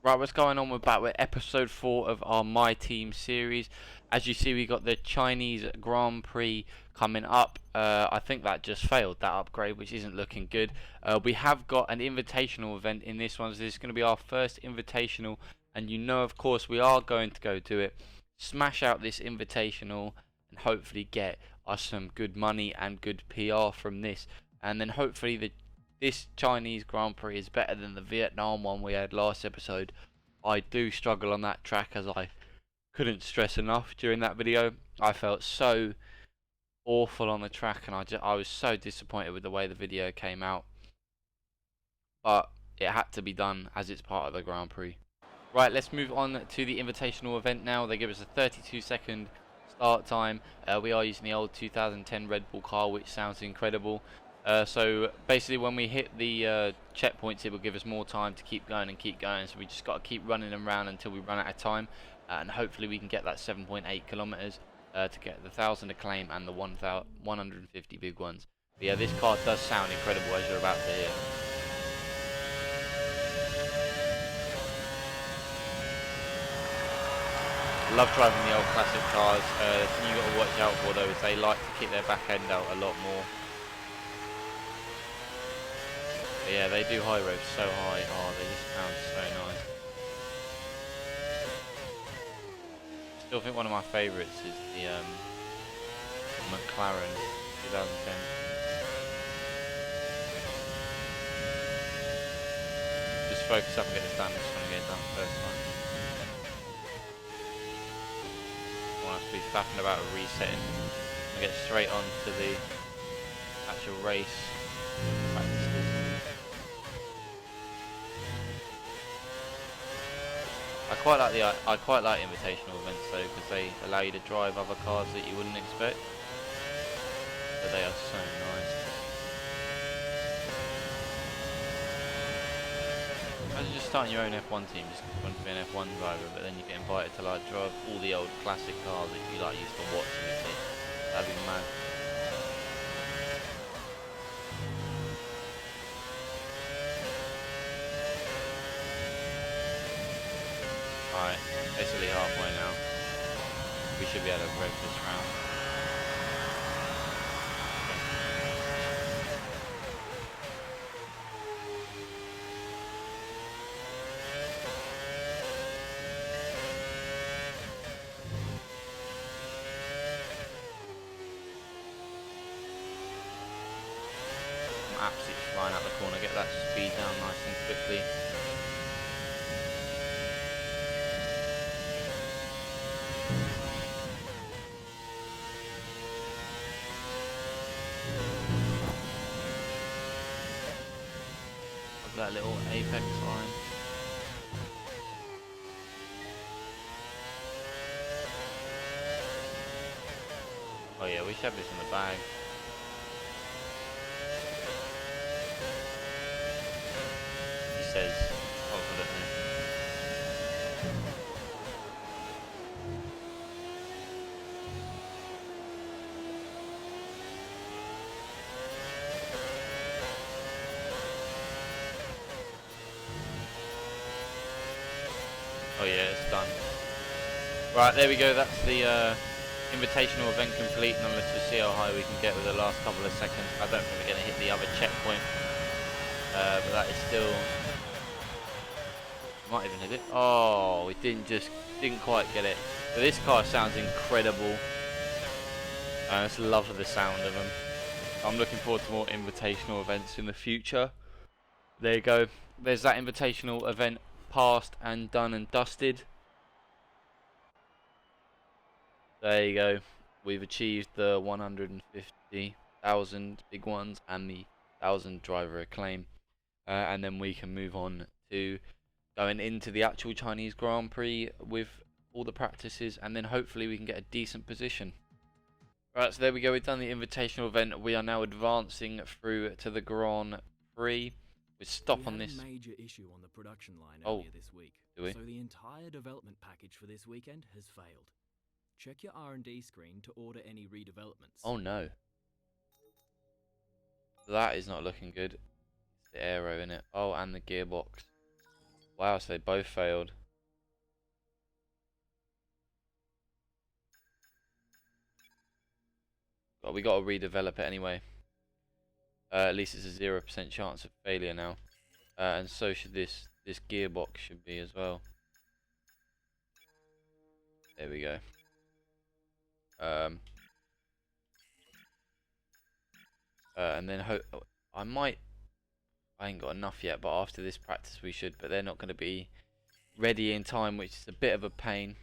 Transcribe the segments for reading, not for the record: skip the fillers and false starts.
Right, what's going on? We're back with episode 4 of our My Team series. As you see, we got the Chinese Grand Prix coming up. I think that just failed, that upgrade, which isn't looking good. We have got an invitational event in this one, so this is going to be our first invitational. And you know, of course, we are going to go do it. Smash out this invitational and hopefully get us some good money and good PR from this. And then hopefully this Chinese Grand Prix is better than the Vietnam one we had last episode. I do struggle on that track, as I couldn't stress enough during that video. I felt so awful on the track, and I was so disappointed with the way the video came out. But it had to be done as it's part of the Grand Prix. Right, let's move on to the invitational event now. They give us a 32-second start time. We are using the old 2010 Red Bull car, which sounds incredible. So basically when we hit the checkpoints, it will give us more time to keep going and keep going, so we just got to keep running them around until we run out of time, and hopefully we can get that 7.8 kilometers to get the 1,000 acclaim and the 150 big ones. But yeah, this car does sound incredible, as you're about to hear. Love driving the old classic cars. The thing you got to watch out for though is they like to kick their back end out a lot more. But yeah, they do high revs so high. Oh, they just sound so nice. Still think one of my favourites is the McLaren 2010. Just focus up and get this done. Just want to get it done first time. I want us to be faffing about resetting. I'm going to get straight on to the actual race practices. I quite like invitational events though, because they allow you to drive other cars that you wouldn't expect. But they are so nice. Imagine just starting your own F1 team, just wanting to be an F1 driver, but then you get invited to like drive all the old classic cars that you like used to watch as a kid. That'd be mad. Alright, basically halfway now. We should be able to rev this round. I'm absolutely flying out the corner, get that speed down nice and quickly. That little apex line. Oh yeah, we should have this in the bag. He says confidently. Oh yeah, it's done. Right, there we go, that's the invitational event complete, and let's just see how high we can get with the last couple of seconds. I don't think we're going to hit the other checkpoint, but that is still... Might even hit it. Oh, we didn't quite get it. But this car sounds incredible. I just love the sound of them. I'm looking forward to more invitational events in the future. There you go. There's that invitational event passed and done and dusted. There you go. We've achieved the 150,000 big ones and the 1,000 driver acclaim. And then we can move on to going into the actual Chinese Grand Prix with all the practices, and then hopefully we can get a decent position. Right, so there we go. We've done the invitational event. We are now advancing through to the Grand Prix. We stop on this. Major issue on the production line earlier this week. Do we? So the entire development package for this weekend has failed. Check your R&D screen to order any redevelopments. Oh no. That is not looking good. It's the aero in it. Oh, and the gearbox. Wow, so they both failed. But we got to redevelop it anyway. At least it's a 0% chance of failure now. And so should this gearbox should be as well. There we go. And then I ain't got enough yet, but after this practice we should, but they're not going to be ready in time, which is a bit of a pain.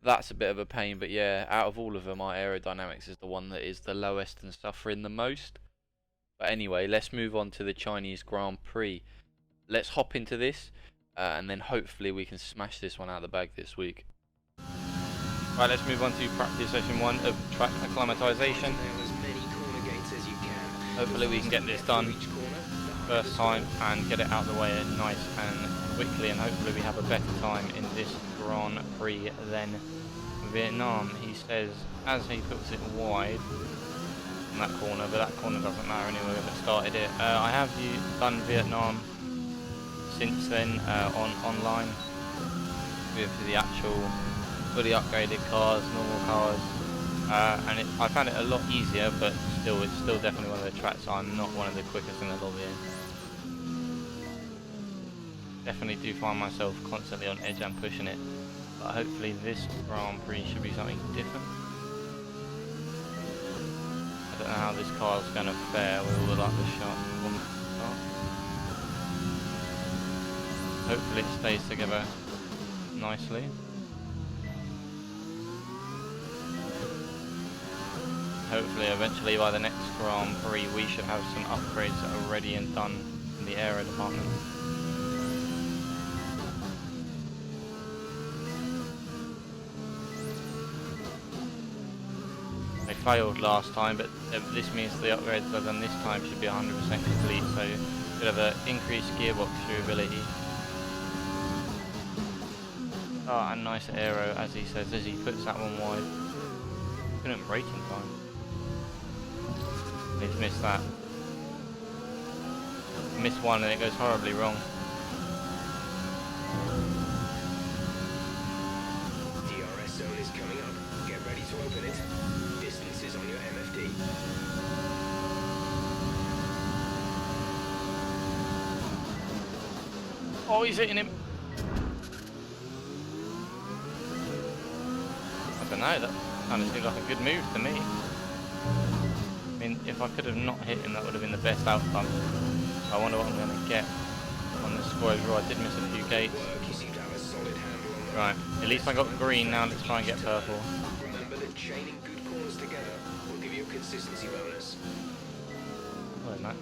That's a bit of a pain, but yeah, out of all of them, our aerodynamics is the one that is the lowest and suffering the most. But anyway, let's move on to the Chinese Grand Prix. Let's hop into this, and then hopefully we can smash this one out of the bag this week. Right, let's move on to practice session 1 of track acclimatization. Hopefully we can get this done first time and get it out of the way nice and quickly, and hopefully we have a better time in this Grand Prix than Vietnam. He says, as he puts it wide in that corner, but that corner doesn't matter anyway, we've started it. I have done Vietnam since then online with the actual fully upgraded cars, normal cars, and I found it a lot easier, but still, it's still definitely one of the tracks I'm not one of the quickest in the lobby in. Definitely do find myself constantly on edge and pushing it, but hopefully this Grand Prix should be something different. I don't know how this car's going to fare with all the like the shot on the car. Hopefully it stays together nicely. Hopefully eventually by the next Grand Prix we should have some upgrades that are ready and done in the aero department. They failed last time, but this means the upgrades I've done this time should be 100% complete, so should have an increased gearbox durability. Oh, and nice aero, as he says, as he puts that one wide. Couldn't brake in time. He's missed that. Missed one and it goes horribly wrong. DRS zone is coming up. Get ready to open it. Distance is on your MFD. Oh, he's hitting him. I don't know, that kind of seemed like a good move to me. I mean, if I could have not hit him, that would have been the best outcome. I wonder what I'm going to get on the score overall. I did miss a few gates. Right, at least I got green now. Let's try and get purple. Remember that chaining good corners together will give you a consistency bonus. Hello, Max.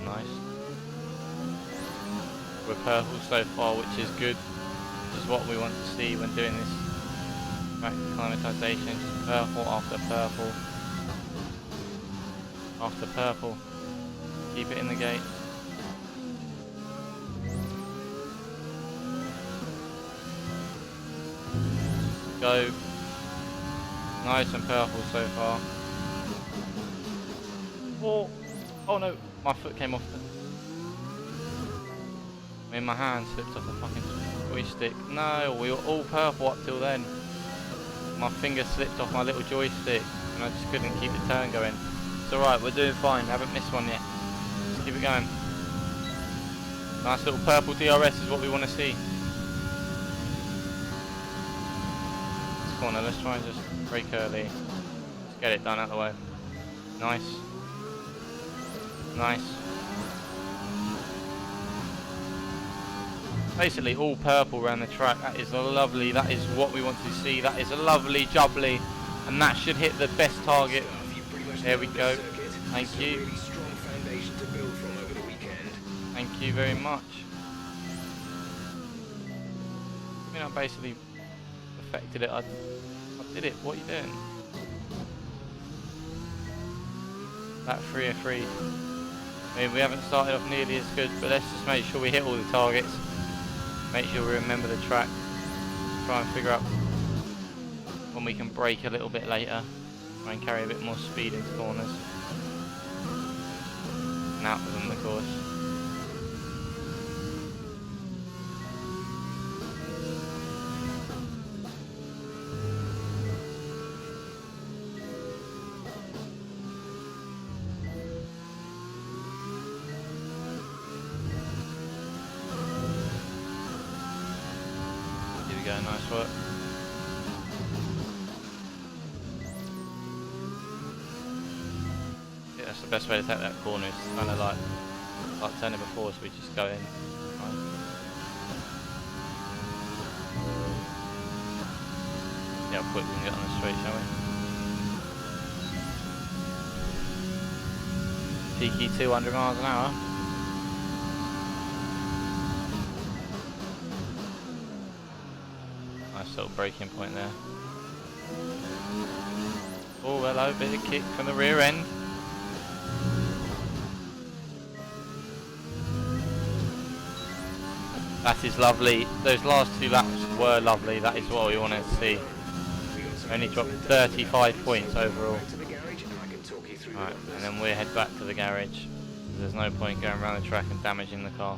Nice. We're purple so far, which is good. Which is what we want to see when doing this track acclimatization. Just purple after purple after purple. Keep it in the gate. Go. Nice and purple so far. Oh. Oh no, my foot came off. I mean, my hand slipped off the fucking joystick. No, we were all purple up till then. My finger slipped off my little joystick and I just couldn't keep the turn going. It's alright, we're doing fine, haven't missed one yet. Let's keep it going. Nice little purple DRS is what we want to see. This corner, let's try and just brake early. Let's get it done out of the way. Nice. Nice. Basically all purple around the track. That is lovely. That is what we want to see. That is a lovely jubbly, and that should hit the best target. There we go. Thank you. Thank you very much. I mean, I basically perfected it. I did it. What are you doing? That 3 of 3. I mean, we haven't started off nearly as good, but let's just make sure we hit all the targets. Make sure we remember the track. Try and figure out when we can brake a little bit later. Try and carry a bit more speed into corners. And out of them, of course. Here we go, nice work. Yeah, that's the best way to take that corner, is kind of like turning before, so we just go in. Right. See how quick we can get on the straight, shall we? Cheeky 200 miles an hour. Nice little braking point there. Oh, hello, bit of kick from the rear end. That is lovely. Those last 2 laps were lovely. That is what we wanted to see. Only dropped 35 points overall. Right, and then we'll head back to the garage. There's no point going around the track and damaging the car.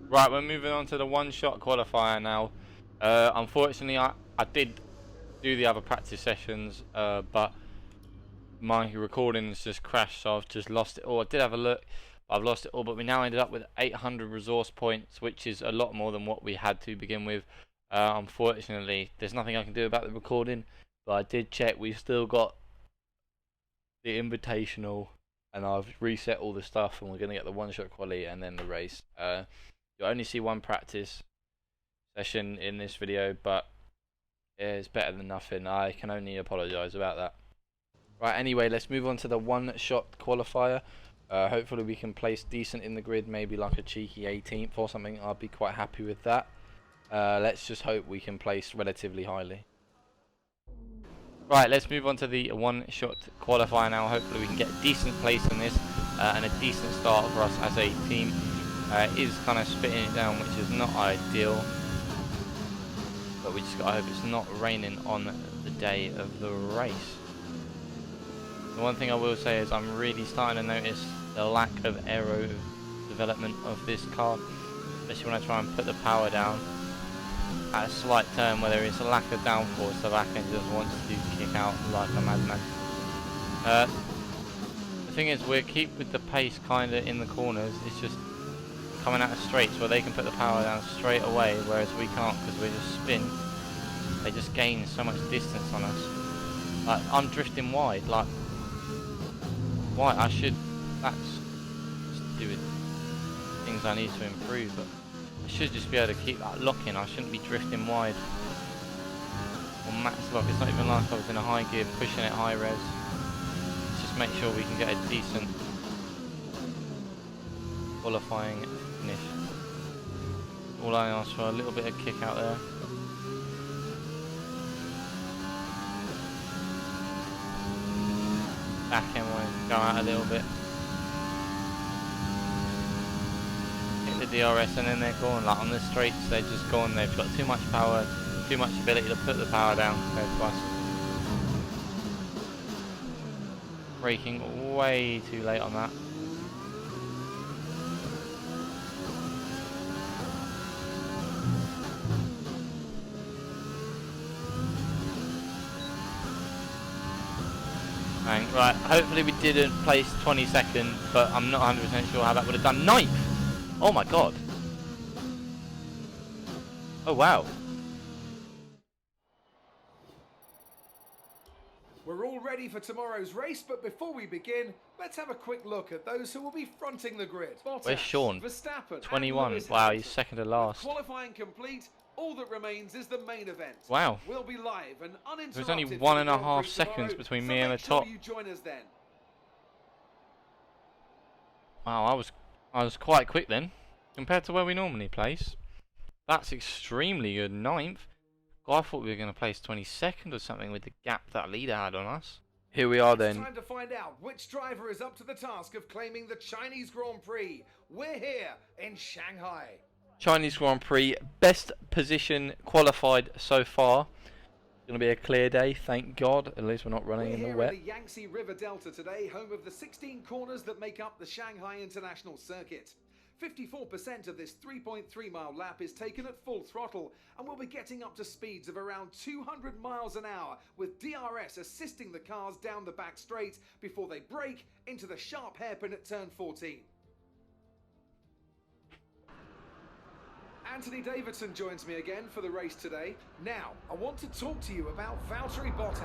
Right, we're moving on to the one-shot qualifier now. Unfortunately, I did do the other practice sessions, but my recordings just crashed, so I've just lost it all. I did have a look. I've lost it all, but we now ended up with 800 resource points, which is a lot more than what we had to begin with. Unfortunately, there's nothing I can do about the recording, but I did check. We've still got the Invitational, and I've reset all the stuff, and we're going to get the one-shot quality and then the race. You'll only see one practice session in this video, but it's better than nothing. I can only apologise about that. Right, anyway, let's move on to the one-shot qualifier. Hopefully we can place decent in the grid, maybe like a cheeky 18th or something. I'll be quite happy with that. Let's just hope we can place relatively highly. Right, let's move on to the one-shot qualifier now. Hopefully we can get a decent place in this and a decent start for us as a team. It is kind of spitting it down, which is not ideal. But we just got to hope it's not raining on the day of the race. The one thing I will say is I'm really starting to notice the lack of aero development of this car, especially when I try and put the power down at a slight turn where there is a lack of downforce. The back end just wants to kick out like a madman. The thing is, we keep with the pace kind of in the corners. It's just coming out of straights where they can put the power down straight away, whereas we can't because we just spin. They just gain so much distance on us. Like, I'm drifting wide. Like, why? That's to do with things I need to improve, but I should just be able to keep that locking. I shouldn't be drifting wide or max lock. It's not even like I was in a high gear pushing it high res. Let's just make sure we can get a decent qualifying finish. All I ask for, a little bit of kick out there. Back end will go out a little bit. Hit the DRS and then they're gone. Like on the straights, they're just gone. They've got too much power, too much ability to put the power down compared to us. Braking way too late on that. Right, hopefully we didn't place 22nd, but I'm not 100% sure how that would have done. 9th! Oh my god. Oh wow. We're all ready for tomorrow's race, but before we begin, let's have a quick look at those who will be fronting the grid. Where's Sean? Verstappen, 21. Wow, he's second to last. With qualifying complete, all that remains is the main event. Wow. We'll be live and uninterrupted. There's only for 1.5 the Grand Prix seconds tomorrow, between so me and the make sure top. you join us then. Wow, I was quite quick then, compared to where we normally place. That's extremely good. 9th. God, I thought we were going to place 22nd or something with the gap that leader had on us. Here we are It's then. time to find out which driver is up to the task of claiming the Chinese Grand Prix. We're here in Shanghai. Chinese Grand Prix, best position qualified so far. Going to be a clear day, thank God. At least we're not running in the We're wet. here in the Yangtze River Delta today, home of the 16 corners that make up the Shanghai International Circuit. 54% of this 3.3-mile lap is taken at full throttle, and we'll be getting up to speeds of around 200 miles an hour, with DRS assisting the cars down the back straight before they brake into the sharp hairpin at turn 14. Anthony Davidson joins me again for the race today. Now, I want to talk to you about Valtteri Bottas.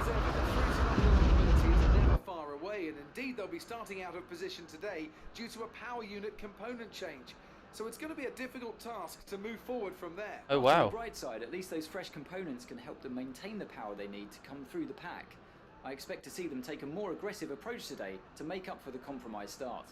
As ever, the threat of unreliability is never far away, and indeed they'll be starting out of position today due to a power unit component change. So it's going to be a difficult task to move forward from there. Oh On wow. the bright side, at least those fresh components can help them maintain the power they need to come through the pack. I expect to see them take a more aggressive approach today to make up for the compromised start.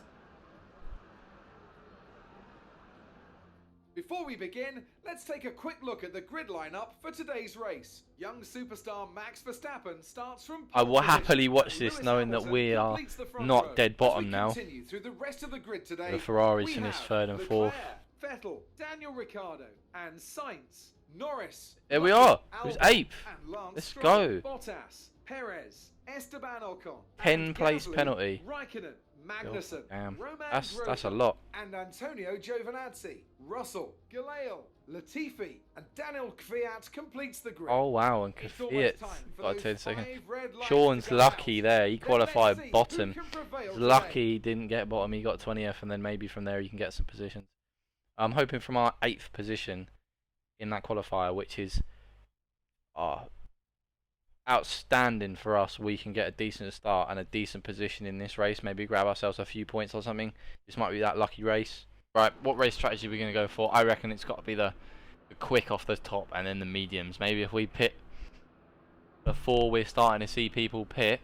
Before we begin, let's take a quick look at the grid lineup for today's race. Young superstar Max Verstappen starts from I pole will position, happily watch and this Lewis knowing that Hamilton we are completes the front not row. dead As bottom we now. continue through the rest of the grid today, The Ferraris we finished have third and Leclerc, fourth. Vettel, Daniel Ricciardo, and Sainz, Norris. There we Russell, are. Who's Albon, eighth? and Lance Let's Stroll, go. Bottas, Perez, Esteban Ocon, 10 and place Gasly, penalty. Raikkonen, Magnussen, Damn. Roman That's a Grosjean, lot. and Antonio Giovinazzi. Russell, Galeal, Latifi, and Daniel Kvyat completes the grid. Oh wow, and It's Kvyat almost time for got those 10 seconds. 5 red lights Sean's to go lucky out. there. He Then qualified let's see bottom. who can prevail He's today. lucky he didn't get bottom. He got 20th, and then maybe from there you can get some positions. I'm hoping from our 8th position in that qualifier, which is outstanding for us, we can get a decent start and a decent position in this race. Maybe grab ourselves a few points or something. This might be that lucky race. Right, what race strategy are we going to go for? I reckon it's got to be the quick off the top and then the mediums. Maybe if we pit before we're starting to see people pit,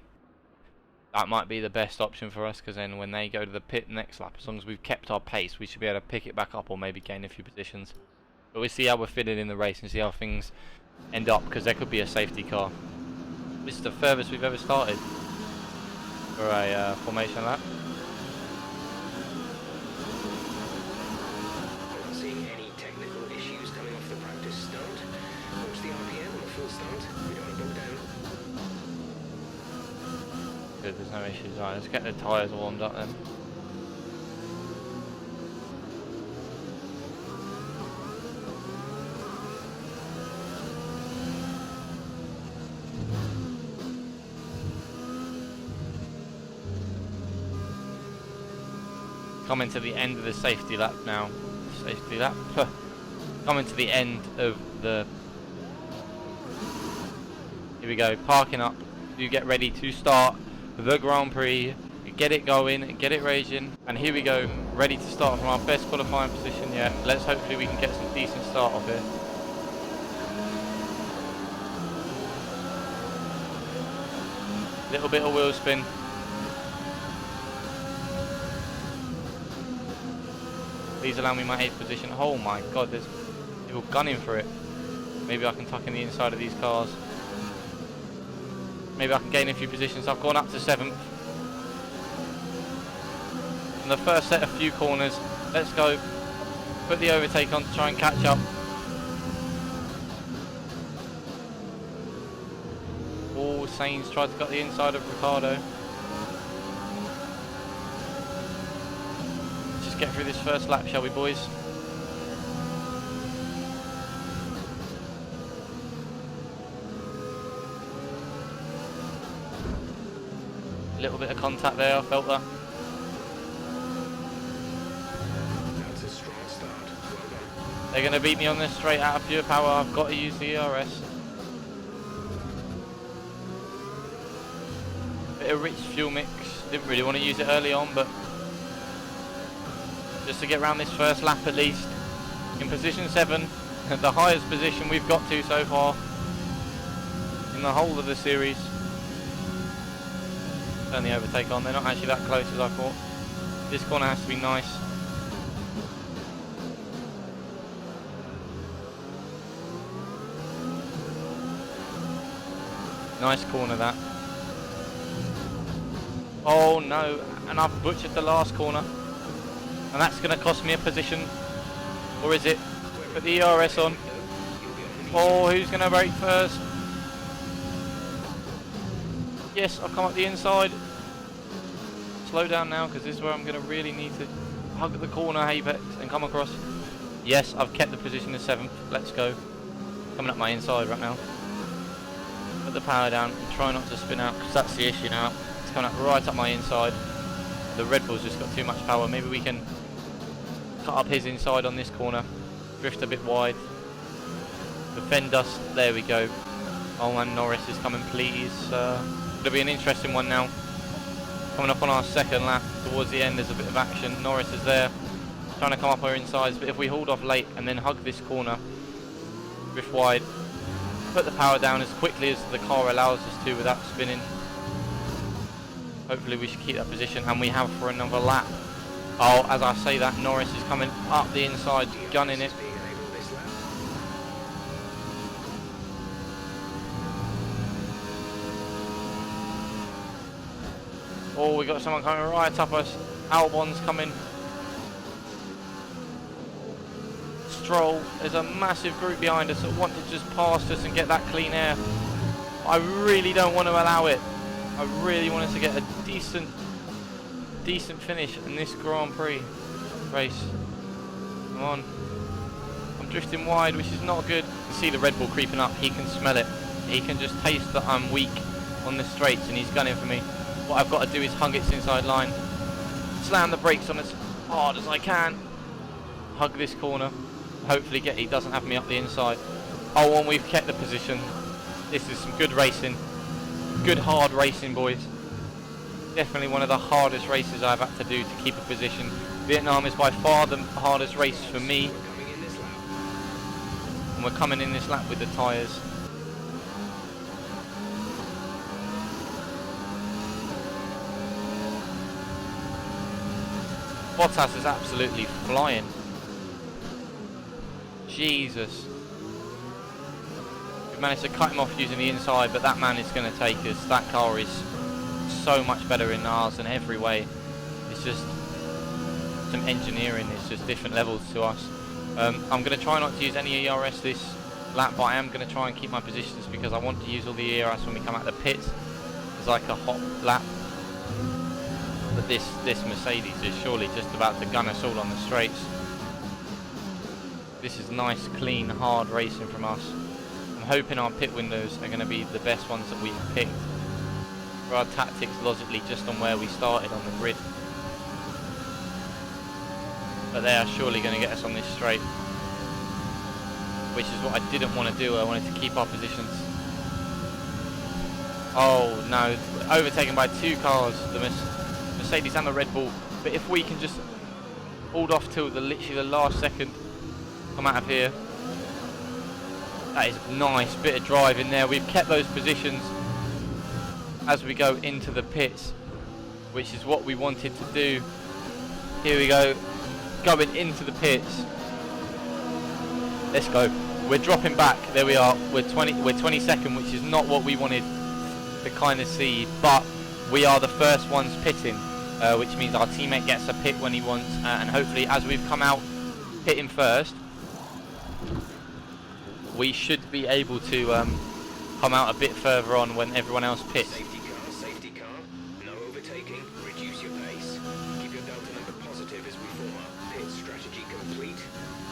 that might be the best option for us, because then when they go to the pit next lap, as long as we've kept our pace, we should be able to pick it back up or maybe gain a few positions. But we'll see how we're fitted in the race and see how things end up, because there could be a safety car. This is the furthest we've ever started for a formation lap. I'm not seeing any technical issues coming off the practice start. Watch the RPM on the full start. We don't want to bog down. Good, there's no issues. Right, let's get the tyres warmed up then. Coming to the end of the safety lap now. Safety lap. Coming to the end of the... Here we go, parking up. You get ready to start the Grand Prix. Get it going, get it raging. And here we go, ready to start from our best qualifying position yet. Let's hopefully we can get some decent start off here. Little bit of wheel spin. Please allow me my 8th position. Oh my god, there's people gunning for it. Maybe I can tuck in the inside of these cars. Maybe I can gain a few positions. I've gone up to 7th. And the first set of few corners. Let's go. Put the overtake on to try and catch up. Oh, Sainz tried to cut the inside of Ricciardo. Get through this first lap, shall we, boys? A little bit of contact there, I felt that. That's a strong start. Well done. They're going to beat me on this straight out of pure power. I've got to use the ERS. Bit of rich fuel mix. Didn't really want to use it early on, but just to get around this first lap at least. In position 7, the highest position we've got to so far in the whole of the series. Turn the overtake on, they're not actually that close as I thought. This corner has to be nice. Nice corner that. Oh no, and I've butchered the last corner. And that's going to cost me a position. Or is it? Put the ERS on. Oh, who's going to brake first? Yes, I've come up the inside. Slow down now, because this is where I'm going to really need to hug the corner apex and come across. Yes, I've kept the position in 7th. Let's go. Coming up my inside right now. Put the power down and try not to spin out, because that's the issue now. It's coming up right up my inside. The Red Bull's just got too much power. Maybe we can cut up his inside on this corner. Drift a bit wide. Defend us. There we go. Oh man, Norris is coming, please. It'll be an interesting one now. Coming up on our 2nd lap. Towards the end there's a bit of action. Norris is there. Trying to come up our insides. But if we hold off late and then hug this corner. Drift wide. Put the power down as quickly as the car allows us to without spinning. Hopefully we should keep that position, and we have for another lap. Oh, as I say that, Norris is coming up the inside, gunning it. Oh, we got someone coming right up us. Albon's coming. Stroll, there's a massive group behind us that want to just pass us and get that clean air. I really don't want to allow it. I really want us to get a decent finish in this Grand Prix race. Come on. I'm drifting wide, which is not good. You see the Red Bull creeping up. He can smell it. He can just taste that I'm weak on the straights, and he's gunning for me. What I've got to do is hug its inside line. Slam the brakes on as hard as I can. Hug this corner. Hopefully he doesn't have me up the inside. Oh, and we've kept the position. This is some good racing. Good hard racing, boys. Definitely one of the hardest races I've had to do to keep a position. Vietnam is by far the hardest race for me. And we're coming in this lap with the tyres. Bottas is absolutely flying. Jesus. We've managed to cut him off using the inside, but that man is going to take us. That car is so much better in ours in every way. It's just some engineering. It's just different levels to us. I'm going to try not to use any ERS this lap, but I am going to try and keep my positions because I want to use all the ERS when we come out the pits. It's like a hot lap. But this Mercedes is surely just about to gun us all on the straights. This is nice, clean, hard racing from us. I'm hoping our pit windows are going to be the best ones that we've picked for our tactics logically just on where we started on the grid. But they are surely going to get us on this straight, which is what I didn't want to do. I wanted to keep our positions. Oh no, overtaken by 2 cars, the Mercedes and the Red Bull. But if we can just hold off till literally the last second, come out of here. That is a nice bit of drive in there. We've kept those positions as we go into the pits, which is what we wanted to do. Here we go, going into the pits. Let's go. We're dropping back. There we are. We're 22nd, which is not what we wanted to kind of see, but we are the first ones pitting, which means our teammate gets a pit when he wants, and hopefully as we've come out pitting first, we should be able to come out a bit further on when everyone else pits. Safety car, no overtaking, reduce your pace. Keep your delta number positive as we form up. Pit strategy complete.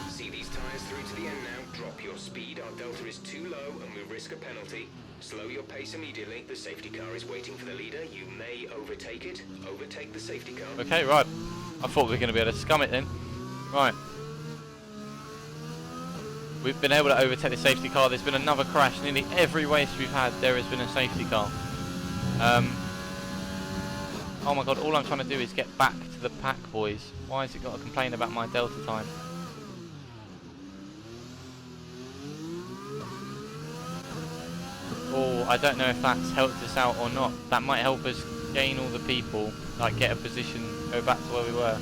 See these tyres through to the end now. Drop your speed, our delta is too low and we risk a penalty. Slow your pace immediately. The safety car is waiting for the leader. You may overtake it. Overtake the safety car. Okay, right. I thought we were going to be able to scum it then. Right. We've been able to overtake the safety car. There's been another crash. Nearly every race we've had, there has been a safety car. Oh my god, all I'm trying to do is get back to the pack, boys. Why has it got to complain about my delta time? Oh, I don't know if that's helped us out or not. That might help us gain all the people, like get a position, go back to where we were.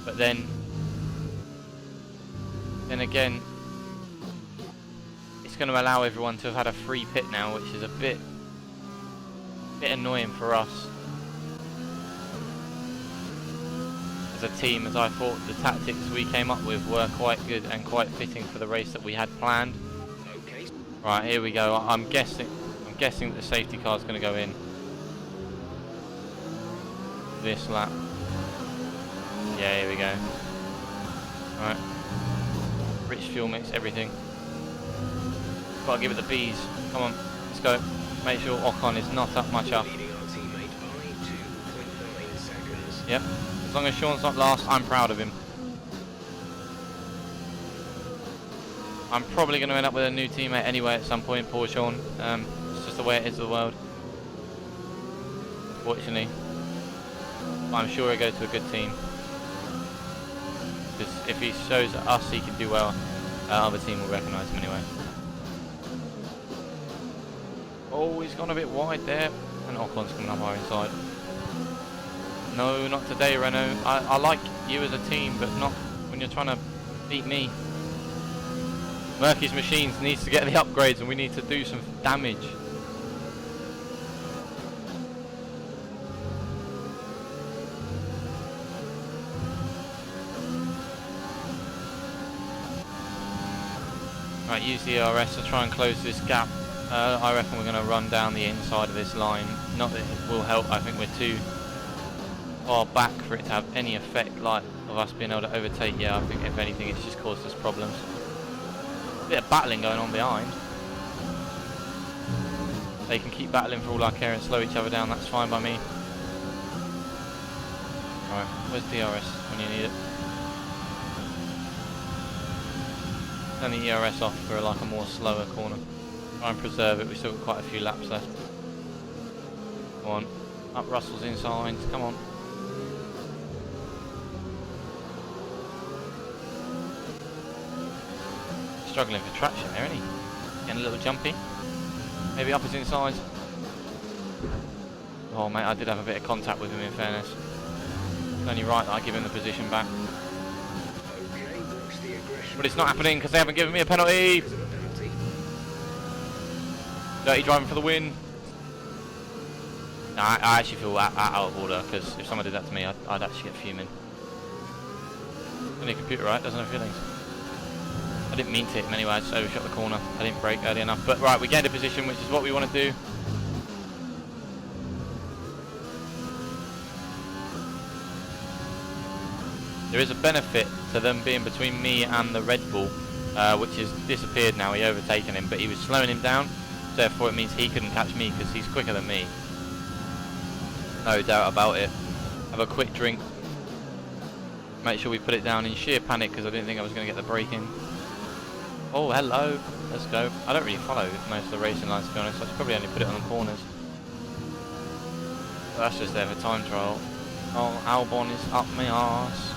But then again, it's going to allow everyone to have had a free pit now, which is a bit annoying for us. as a team, as I thought the tactics we came up with were quite good and quite fitting for the race that we had planned. Okay. Right, here we go. I'm guessing that the safety car is going to go in this lap. Yeah, here we go. Right, rich fuel mix, everything. Gotta give it the bees. Come on, let's go. Make sure Ocon is not up much up. Leading our teammate by 2.9 seconds. Yep. As long as Sean's not last, I'm proud of him. I'm probably going to end up with a new teammate anyway at some point, poor Sean. It's just the way it is of the world. Fortunately. But I'm sure he'll go to a good team. Because if he shows us he can do well, other team will recognise him anyway. Oh, he's gone a bit wide there. And Ocon's coming up our inside. No, not today, Renault. I like you as a team, but not when you're trying to beat me. Murky's Machines needs to get the upgrades and we need to do some damage. Right, use the RS to try and close this gap. I reckon we're going to run down the inside of this line. Not that it will help, I think we're too far back for it to have any effect like of us being able to overtake. Yeah, I think if anything it's just caused us problems. A bit of battling going on behind. They can keep battling for all I care and slow each other down, that's fine by me. Alright, where's DRS when you need it? Turn the ERS off for like a more slower corner. Try and preserve it, we've still got quite a few laps left. Come on, up Russell's inside, come on. Struggling for traction there, isn't he? Getting a little jumpy. Maybe up his inside. Oh mate, I did have a bit of contact with him in fairness. It's only right that I give him the position back. Okay, watch the aggression. But it's not happening because they haven't given me a penalty. Because of a penalty. Dirty driving for the win. No, I actually feel out of order because if someone did that to me, I'd actually get fuming. Only a computer, right? Doesn't have feelings. I didn't mean to hit him anyway, I just overshot the corner. I didn't brake early enough. But right, we get a position, which is what we want to do. There is a benefit to them being between me and the Red Bull, which has disappeared now. He overtaken him, but he was slowing him down. Therefore it means he couldn't catch me because he's quicker than me. No doubt about it. Have a quick drink. Make sure we put it down in sheer panic because I didn't think I was going to get the brake in. Oh, hello. Let's go. I don't really follow most of the racing lines, to be honest. I should probably only put it on the corners. But that's just there for time trial. Oh, Albon is up my arse.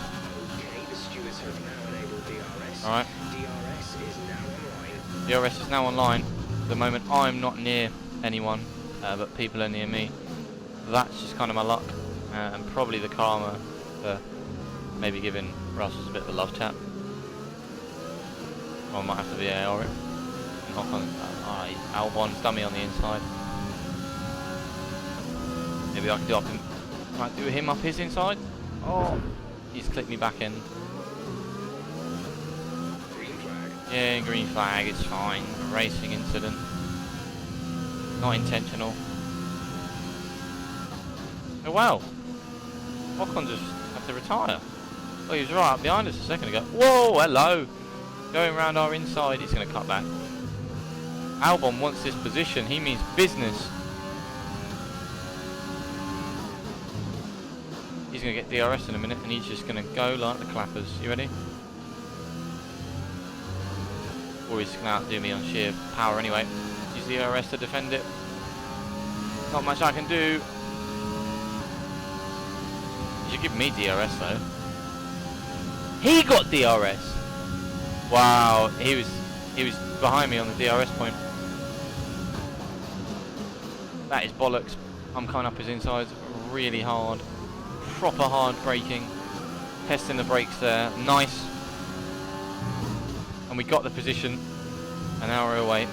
Okay, the stewards have now enabled DRS. Alright. DRS is now online. DRS is now online. At the moment, I'm not near anyone, but people are near me. That's just kind of my luck. And probably the karma for maybe giving Russell's a bit of a love tap. Or I might have to VAR it. Knock on. Albon's dummy on the inside. Maybe I can do up him. Might do him up his inside. Oh, he's clipped me back in. Green flag. Yeah, green flag. It's fine. A racing incident. Not intentional. Oh wow. Ocon just had to retire. Oh, he was right up behind us a second ago. Whoa, hello. Going around our inside, he's going to cut back. Albon wants this position, he means business. He's going to get DRS in a minute and he's just going to go like the clappers. You ready? Or he's going to outdo me on sheer power anyway. Use the DRS to defend it. Not much I can do. You should give me DRS though. He got DRS! Wow, he was behind me on the DRS point. That is bollocks. I'm coming up his insides really hard. Proper hard braking. Testing the brakes there. Nice. And we got the position. And now we're away.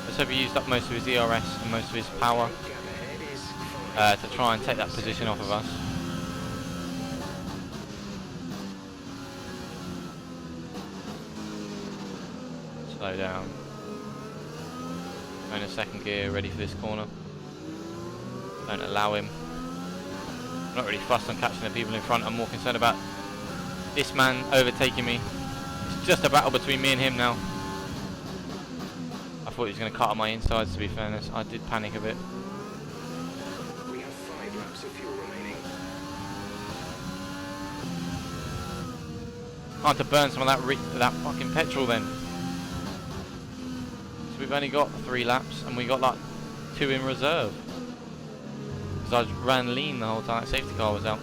Let's hope he used up most of his ERS and most of his power Gap ahead is 5. to try and take that position off of us. Slow down. Go in a second gear, ready for this corner. Don't allow him. I'm not really fussed on catching the people in front. I'm more concerned about this man overtaking me. It's just a battle between me and him now. I thought he was going to cut on my insides, to be fairness. I did panic a bit. We have 5 laps of fuel remaining. Hard to burn some of that fucking petrol then. So we've only got 3 laps and we got like 2 in reserve. Because I ran lean the whole time. Safety car was out.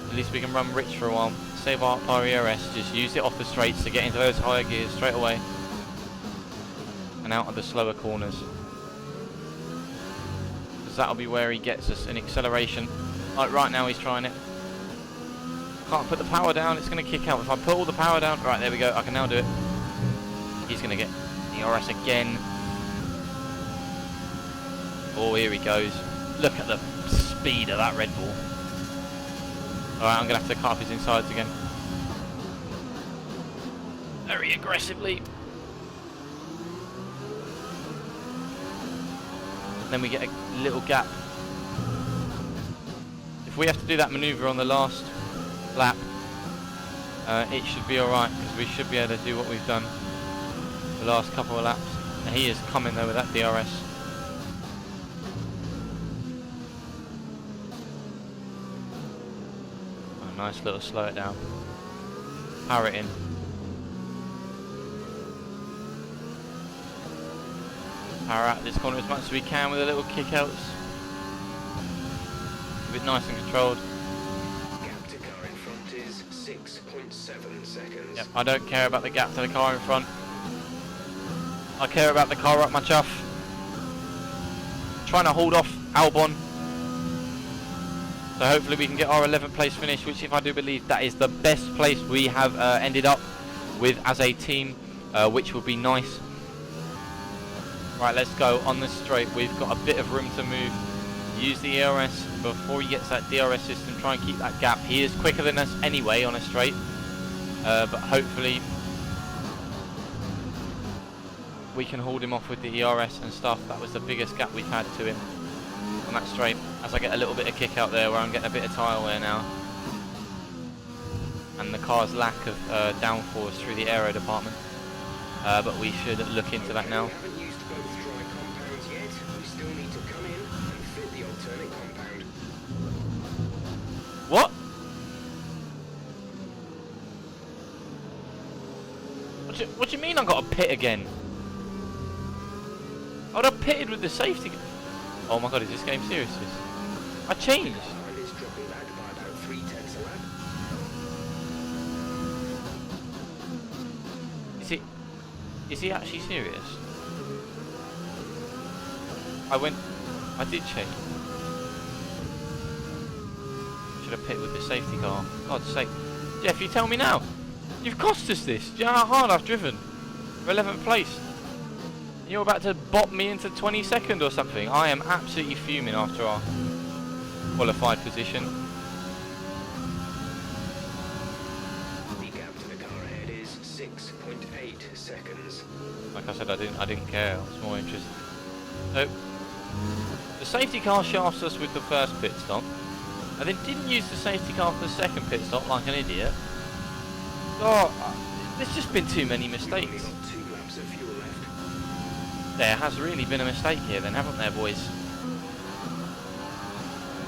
At least we can run rich for a while. Save our ERS. Just use it off the straights to get into those higher gears straight away. And out of the slower corners. Because that'll be where he gets us an acceleration. Like right now he's trying it. Can't put the power down, it's going to kick out. If I put all the power down, right, there we go, I can now do it. He's going to get the ERS again. Oh, here he goes. Look at the speed of that Red Bull. Alright, I'm going to have to cut off his insides again. Very aggressively. Then we get a little gap. If we have to do that manoeuvre on the last lap, it should be alright, because we should be able to do what we've done the last couple of laps. And he is coming though with that DRS. Oh, nice little slow it down. Power it in. Power out this corner as much as we can with the little kickouts. A bit nice and controlled. Gap to car in front is 6.7 seconds. Yep, I don't care about the gap to the car in front. I care about the car up my chuff. Trying to hold off Albon. So hopefully we can get our 11th place finish, which if I do believe that is the best place we have ended up with as a team, which would be nice. Right, let's go on the straight. We've got a bit of room to move. Use the ERS before he gets that DRS system. Try and keep that gap. He is quicker than us anyway on a straight. But hopefully we can hold him off with the ERS and stuff. That was the biggest gap we've had to him on that straight. As I get a little bit of kick out there where I'm getting a bit of tyre wear now. And the car's lack of downforce through the aero department. But we should look into that now. What? What do you mean I got to pit again? I would have pitted with the safety. Oh my god, is this game serious? I changed. Is he actually serious? I did change. Should have pitted with the safety car. God's sake. Jeff, you tell me now. You've cost us this. Do you know how hard I've driven? For 11th place. And you're about to bop me into 22nd or something. I am absolutely fuming after our qualified position. The gap to the car ahead is 6.8 seconds. Like I said, I didn't care. I was more interested. So, the safety car shafts us with the first pit stop. I then didn't use the safety car for the second pit stop like an idiot. Oh, there's just been too many mistakes. We've got 2 laps of fuel left. There has really been a mistake here then, haven't there, boys?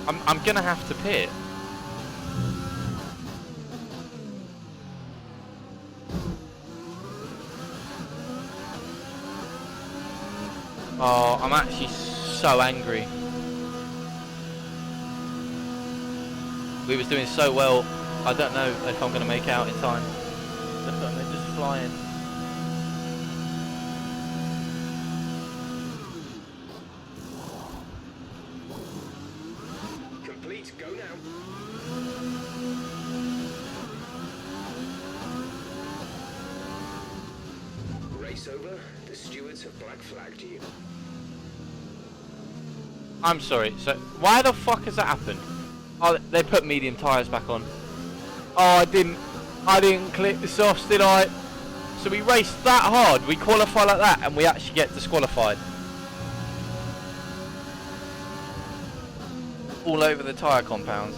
I'm gonna have to pit. Oh, I'm actually so angry. We was doing so well. I don't know if I'm going to make out in time. Look at them, they're just flying. Complete, go now. Race over. The stewards have black flagged you. I'm sorry, so why the fuck has that happened? Oh, they put medium tyres back on. Oh, I didn't click the softs, did I? So we race that hard, we qualify like that, and we actually get disqualified. All over the tyre compounds.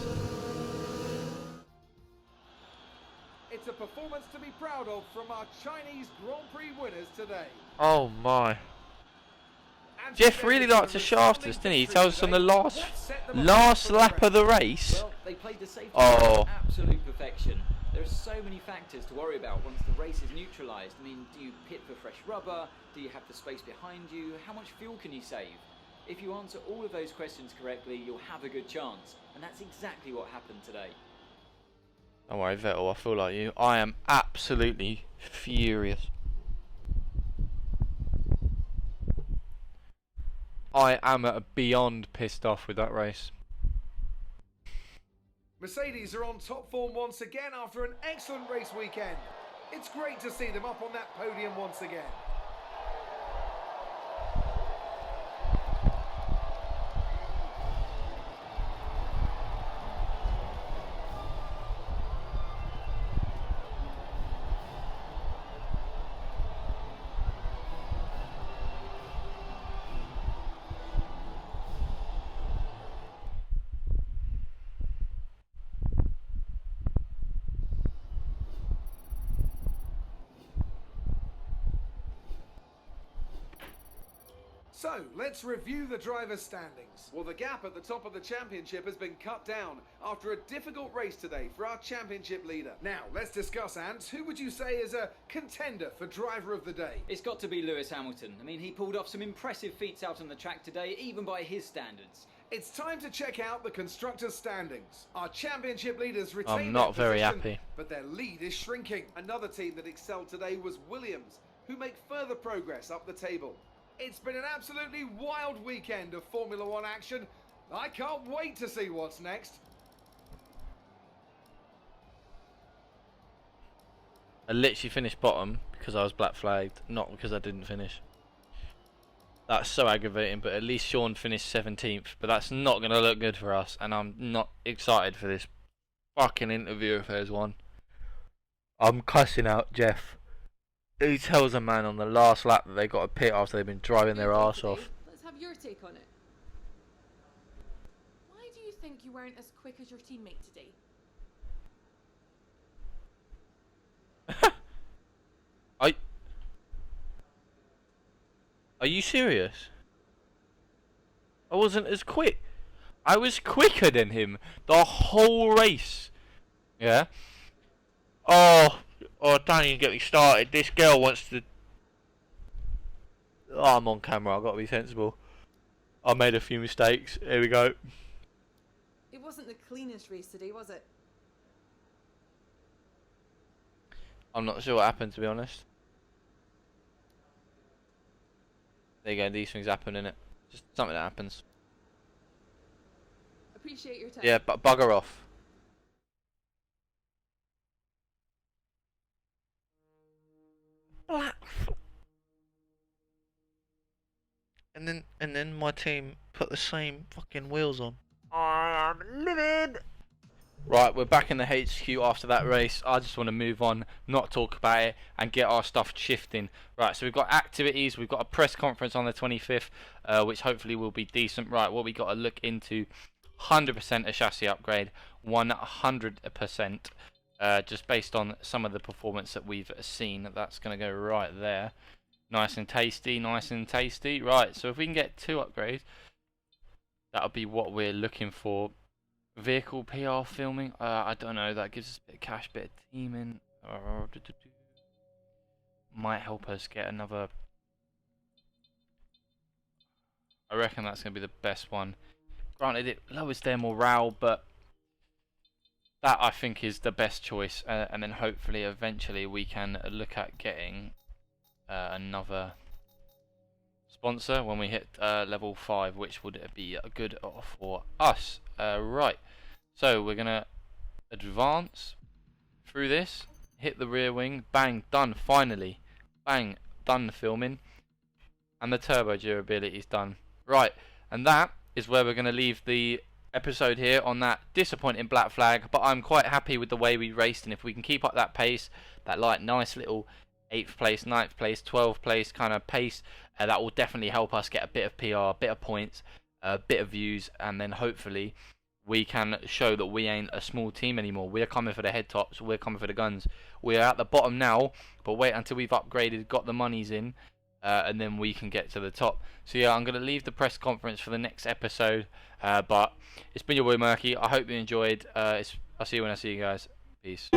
It's a performance to be proud of from our Chinese Grand Prix winners today. Oh my. And Jeff today really is a liked to shaft us, didn't he? He victory tells us on the today. last Let's set them up for the lap rest. of the race. Well, they played the safety Oh. to absolute perfection. There are so many factors to worry about once the race is neutralised. I mean, do you pit for fresh rubber? Do you have the space behind you? How much fuel can you save? If you answer all of those questions correctly, you'll have a good chance. And that's exactly what happened today. Don't worry, Vettel, I feel like you. I am absolutely furious. I am beyond pissed off with that race. Mercedes are on top form once again after an excellent race weekend. It's great to see them up on that podium once again. So, let's review the drivers' standings. Well, the gap at the top of the championship has been cut down after a difficult race today for our championship leader. Now, let's discuss, Ant. Who would you say is a contender for driver of the day? It's got to be Lewis Hamilton. I mean, he pulled off some impressive feats out on the track today, even by his standards. It's time to check out the constructors' standings. Our championship leaders retain I'm not their very position, happy. but their lead is shrinking. Another team that excelled today was Williams, who make further progress up the table. It's been an absolutely wild weekend of Formula One action. I can't wait to see what's next. I literally finished bottom because I was black flagged, not because I didn't finish. That's so aggravating, but at least Sean finished 17th, but that's not going to look good for us, and I'm not excited for this fucking interview if there's one. I'm cussing out Jeff. Who tells a man on the last lap that they got a pit after they've been driving their arse off? Let's have your take on it. Why do you think you weren't as quick as your teammate today? Are you serious? I wasn't as quick. I was quicker than him the whole race. Yeah. Oh, don't even get me started. This girl wants to. Oh, I'm on camera. I've got to be sensible. I made a few mistakes. Here we go. It wasn't the cleanest race today, was it? I'm not sure what happened, to be honest. There you go. These things happen, innit? Just something that happens. Appreciate your time. Yeah, but bugger off. Black. And then my team put the same fucking wheels on. I am livid. Right, we're back in the HQ after that race. I just want to move on, not talk about it, and get our stuff shifting. Right, so we've got activities. We've got a press conference on the 25th, which hopefully will be decent. Right, what we got to look into: 100% a chassis upgrade, 100%. Just based on some of the performance that we've seen, that's going to go right there. Nice and tasty, nice and tasty. Right, so if we can get 2 upgrades, that'll be what we're looking for. Vehicle PR filming, I don't know, that gives us a bit of cash, bit of teaming. Might help us get another. I reckon that's going to be the best one. Granted, it lowers their morale, but that I think is the best choice, and then hopefully eventually we can look at getting another sponsor when we hit level 5, which would be good for us. Right, so we're gonna advance through this, hit the rear wing, bang, done, finally, bang, done the filming, and the turbo durability is done. Right, and that is where we're gonna leave the episode here on that disappointing black flag, but I'm quite happy with the way we raced, and if we can keep up that pace, that nice little 8th place, 9th place, 12th place kind of pace. That will definitely help us get a bit of PR, a bit of points, a bit of views, and then hopefully we can show that we ain't a small team anymore. We're coming for the head tops, we're coming for the guns. We're at the bottom now, but wait until we've upgraded, got the monies in, and then we can get to the top. So yeah, I'm going to leave the press conference for the next episode, but it's been your boy Murky. I hope you enjoyed. I'll see you when I see you guys. Peace.